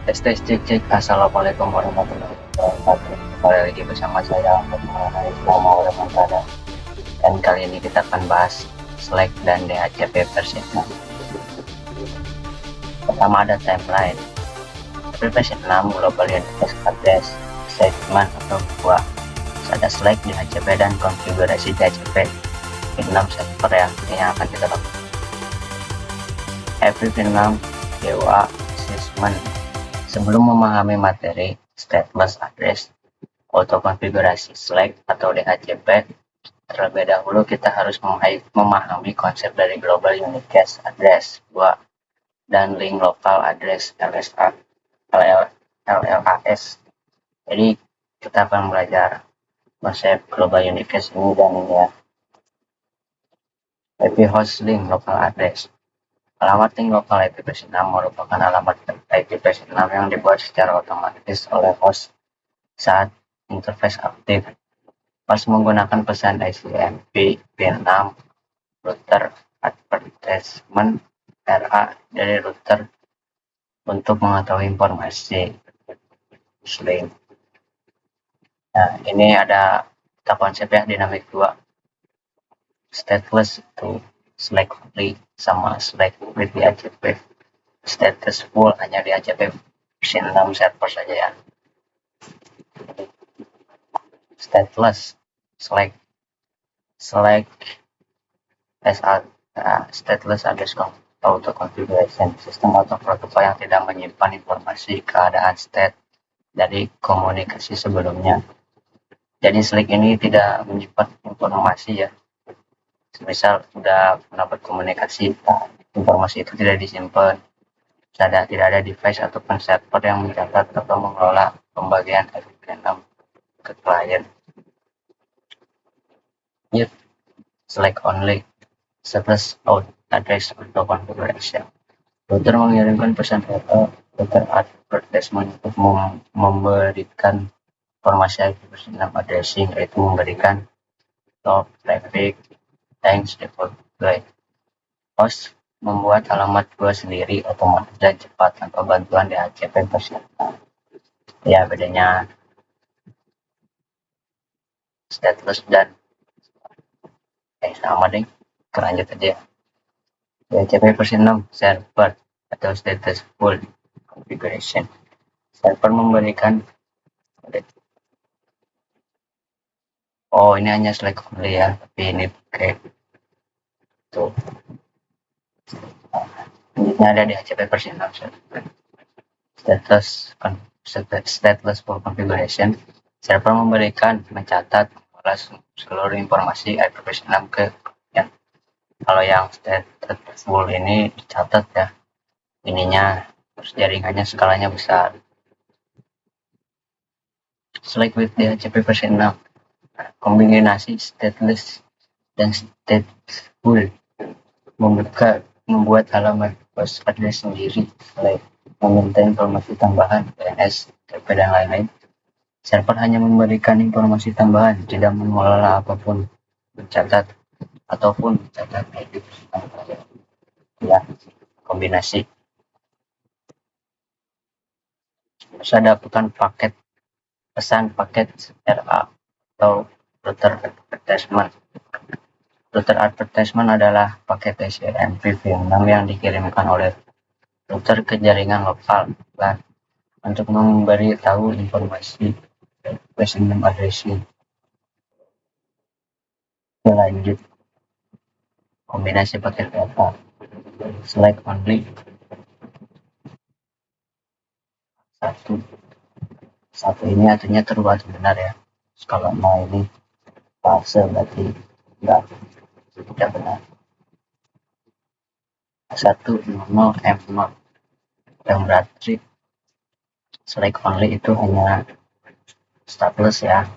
Tes tes cek cek. Assalamualaikum warahmatullahi wabarakatuh. Kembali lagi bersama saya mengenai Muhammad Ramadana. Dan kali ini kita akan bahas Slack dan DHCP versi 6. Pertama ada timeline. Versi 6 Global Unified Address Segment atau buah. Ada Slack, DHCP dan konfigurasi DHCP 6 server yang akan kita lakukan. Every 6 DOA Assessment. Sebelum memahami materi stateless address auto konfigurasi Slack atau DHCP, terlebih dahulu kita harus memahami konsep dari Global Unicast Address dan Link Local Address LLAS. Jadi kita akan belajar konsep Global Unicast ini dan ini ya. IP host link local address. Alamat link lokal IP versi 6 merupakan alamat IP versi 6 yang dibuat secara otomatis oleh host saat interface aktif. Pas menggunakan pesan ICMP pin 6 router advertisement RA dari router untuk mengetahui informasi link. Nah, ini ada kita konsep ya, dinamik 2. Stateless itu Slack only sama Slack with DHCP. Status full hanya DHCP versi 6 server saja ya. Stateless Slack stateless address auto configuration, sistem atau protokol yang tidak menyimpan informasi keadaan state dari komunikasi sebelumnya. Jadi Slack ini tidak menyimpan informasi ya. Misal sudah mendapat komunikasi, informasi itu tidak disimpan. Tidak ada device ataupun server yang mencatat atau mengelola pembagian IP6 ke klien. Yep. Slack only service out address auto configuration. Router mengirimkan pesan router advertisement untuk memberikan informasi IP versi 6 addressing, yaitu memberikan top traffic thanks default guide. Host membuat alamat gua sendiri otomatis dan cepat tanpa bantuan DHCP versi 6. Ya, bedanya stateless dan sama deh, lanjut aja. DHCP versi 6 server atau status full configuration. Server memberikan ini hanya Slack only ya, tapi ini pakai tuh. Ini ada di DHCP versi 6 stateless full configuration. Server memberikan mencatat seluruh informasi IP versi 6 ke ya. Kalau yang status full ini dicatat ya ininya, terus jaringannya skalanya besar. Slack with DHCP versi 6. Kombinasi stateless dan stateful membuat alamat host address sendiri, Slack meminta informasi tambahan DNS, TP dan lain-lain. Server hanya memberikan informasi tambahan, tidak mengelola apapun, mencatat ataupun mencatat IP ya, kombinasi. Terus ada pesan paket RA atau router advertisement. Router advertisement adalah paket ICMP pin 6 yang dikirimkan oleh router ke jaringan lokal LAN untuk memberi tahu informasi versi 6 addressing. Lanjut, kombinasi paket data Slack only satu ini artinya true atau benar ya. Kalau mau ini false berarti tidak benar. 100 M0 yang berarti Slack only itu hanya stateless ya,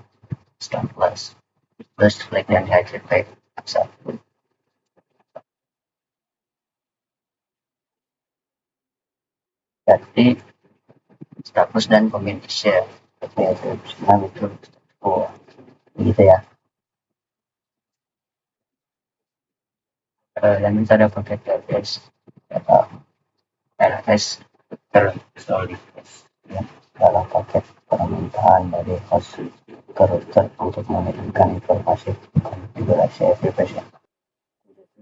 stateless plus Slack dan DHCP 1. Jadi status dan community share itu gitu ya. Dan kita ada paket LS tersoliditas ya, dalam paket permintaan dari host ke router untuk mengirimkan informasi konfigurasi application.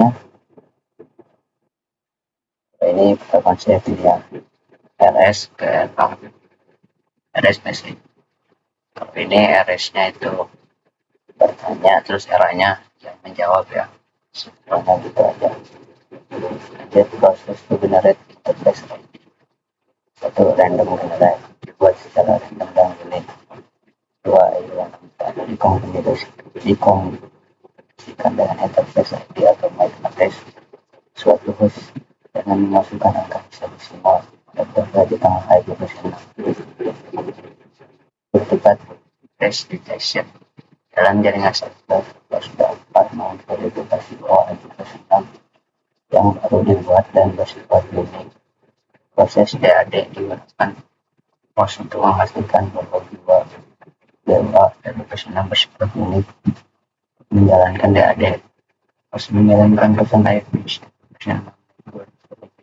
Nah, ini frekuensi ya RS ke RS basic. Kalau ini RS-nya itu bertanya terus eranya yang menjawab ya. Semuanya gitu aja. Jadi proses to generate interface satu random generate dibuat secara random dan unik. Dua yang dikombinasikan dengan interface ID atau MAC address suatu host dengan memasukkan angka hexadecimal dan berada di tengah IP version 6. Bersifat trace detection dalam jaringan server sudah 4 memverifikasi bahwa IP version 6 yang baru dibuat dan bersifat unik. Proses DAD digunakan host untuk memastikan bahwa dua DMA dan version 6 bersifat unik menjalankan DAD. Host menjalankan pesan IP version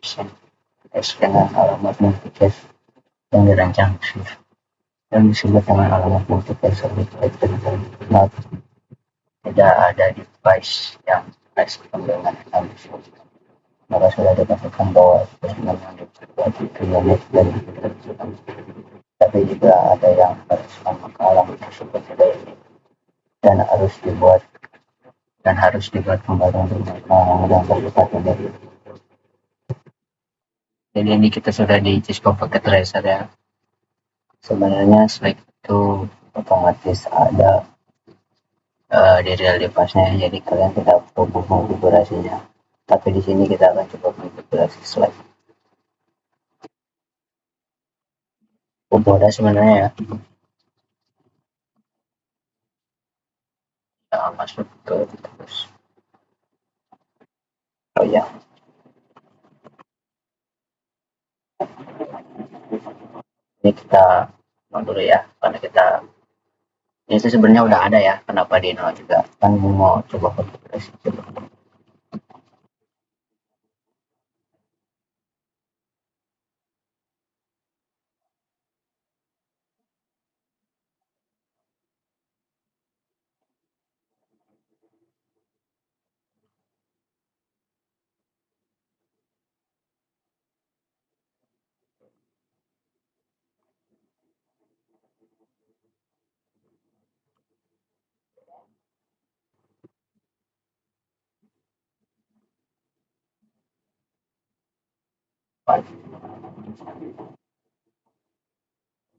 6 dengan alamat multicast yang dirancang khusus yang disebut dengan alamat multicast not tidak ada device yang respon dengan enam disebut. Maka sudah dikatakan bahwa eksperimen yang dibuat itu unik dan tidak. Tapi jika ada yang merespon maka alamat tersebut tidak unik dan harus dibuat kembali untuk yang bersifat unik. Jadi ini kita sudah di Cisco Pocket Tracer ya. Sebenarnya Slack itu otomatis ada di real device-nya, jadi kalian tidak perlu konfigurasinya. Tapi di sini kita akan coba konfigurasi Slack. Mudah sebenarnya ya. Kita masuk ke terus. Oh ya. Ini kita dulu ya, karena kita ini sebenarnya udah ada ya, kenapa di nol juga kan mau coba konfigurasi coba.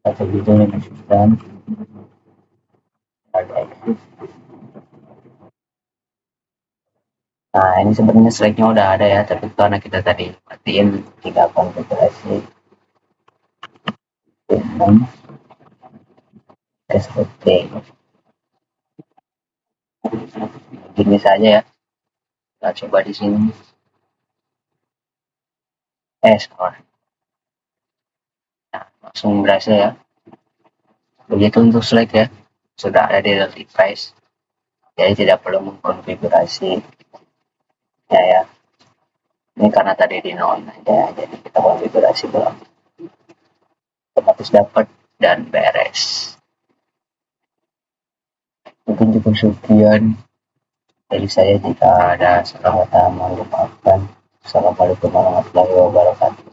Atau gitu nih dan ada exit. Nah ini sebenarnya Slack-nya udah ada ya, tapi karena kita tadi matiin tinggal konfigurasi dan SOT gini saja ya. Kita coba di sini sekolah. Nah, langsung berhasil ya. Begitu untuk Slack ya, sudah ada di real device, jadi tidak perlu mengkonfigurasi ya. Ini karena tadi di nol aja, jadi kita konfigurasi belum otomatis dapat dan beres. Mungkin cukup sekian dari saya. Jika ada salah kata mohon dimaafkan. Assalamualaikum warahmatullahi wabarakatuh.